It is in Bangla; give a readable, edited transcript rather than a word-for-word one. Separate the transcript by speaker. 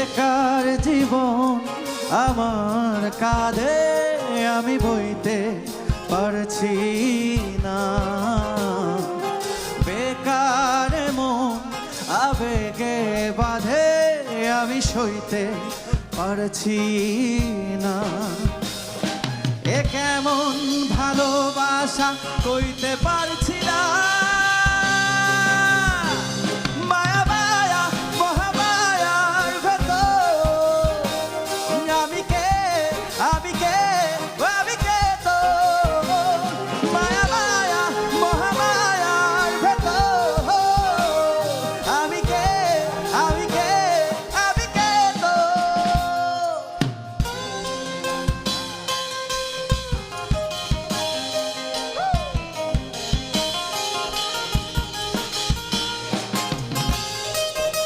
Speaker 1: বেকার জীবন আমার কাঁধে আমি বইতে পারছি না। বেকার মন আবেগে বাঁধে আমি সইতে পারছি না। এ কেমন ভালোবাসা কইতে পারছি না।